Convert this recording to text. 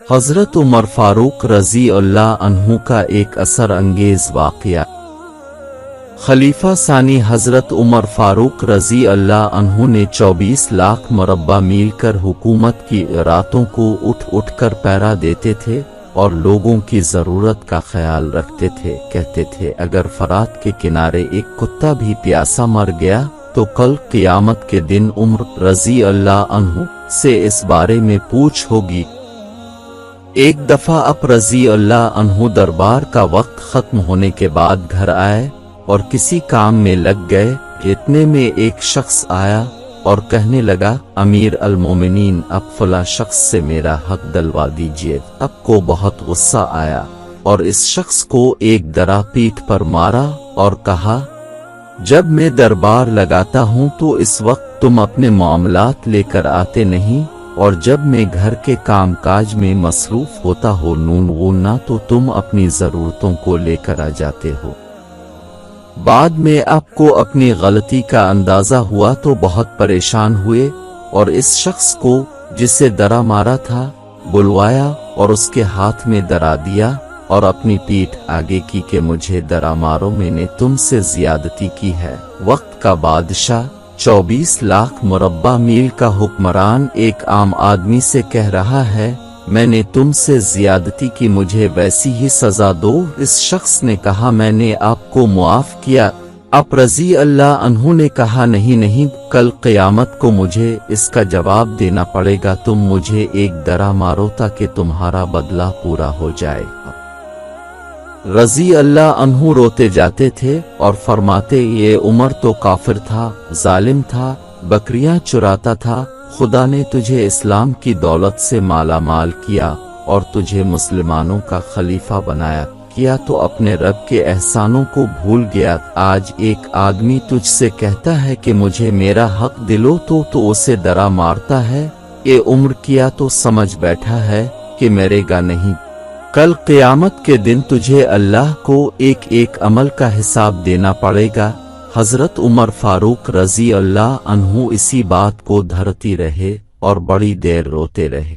حضرت عمر فاروق رضی اللہ عنہ کا ایک اثر انگیز واقعہ۔ خلیفہ ثانی حضرت عمر فاروق رضی اللہ عنہ نے 24 لاکھ مربع میل کر حکومت کی راتوں کو اٹھ اٹھ کر پہرا دیتے تھے اور لوگوں کی ضرورت کا خیال رکھتے تھے۔ کہتے تھے اگر فرات کے کنارے ایک کتا بھی پیاسا مر گیا تو کل قیامت کے دن عمر رضی اللہ عنہ سے اس بارے میں پوچھ ہوگی۔ ایک دفعہ اب رضی اللہ عنہ دربار کا وقت ختم ہونے کے بعد گھر آئے اور کسی کام میں لگ گئے۔ اتنے میں ایک شخص آیا اور کہنے لگا امیر المومنین اب فلاں شخص سے میرا حق دلوا دیجیے۔ اب کو بہت غصہ آیا اور اس شخص کو ایک درا پیٹھ پر مارا اور کہا جب میں دربار لگاتا ہوں تو اس وقت تم اپنے معاملات لے کر آتے نہیں اور جب میں گھر کے کام کاج میں مصروف ہوتا ہو نون غننا تو تم اپنی ضرورتوں کو لے کر آ جاتے ہو۔ بعد میں آپ کو اپنی غلطی کا اندازہ ہوا تو بہت پریشان ہوئے اور اس شخص کو جسے درا مارا تھا بلوایا اور اس کے ہاتھ میں درا دیا اور اپنی پیٹھ آگے کی کہ مجھے درا مارو میں نے تم سے زیادتی کی ہے۔ وقت کا بادشاہ 24 لاکھ مربع میل کا حکمران ایک عام آدمی سے کہہ رہا ہے میں نے تم سے زیادتی کی مجھے ویسی ہی سزا دو۔ اس شخص نے کہا میں نے آپ کو معاف کیا۔ اب رضی اللہ عنہ نے کہا نہیں کل قیامت کو مجھے اس کا جواب دینا پڑے گا، تم مجھے ایک درا مارو تاکہ تمہارا بدلہ پورا ہو جائے۔ رضی اللہ عنہ روتے جاتے تھے اور فرماتے یہ عمر تو کافر تھا، ظالم تھا، بکریاں چراتا تھا، خدا نے تجھے اسلام کی دولت سے مالا مال کیا اور تجھے مسلمانوں کا خلیفہ بنایا، کیا تو اپنے رب کے احسانوں کو بھول گیا۔ آج ایک آدمی تجھ سے کہتا ہے کہ مجھے میرا حق دلو تو اسے درا مارتا ہے۔ اے عمر کیا تو سمجھ بیٹھا ہے کہ مرے گا نہیں، کل قیامت کے دن تجھے اللہ کو ایک ایک عمل کا حساب دینا پڑے گا۔ حضرت عمر فاروق رضی اللہ عنہ اسی بات کو دھرتی رہے اور بڑی دیر روتے رہے۔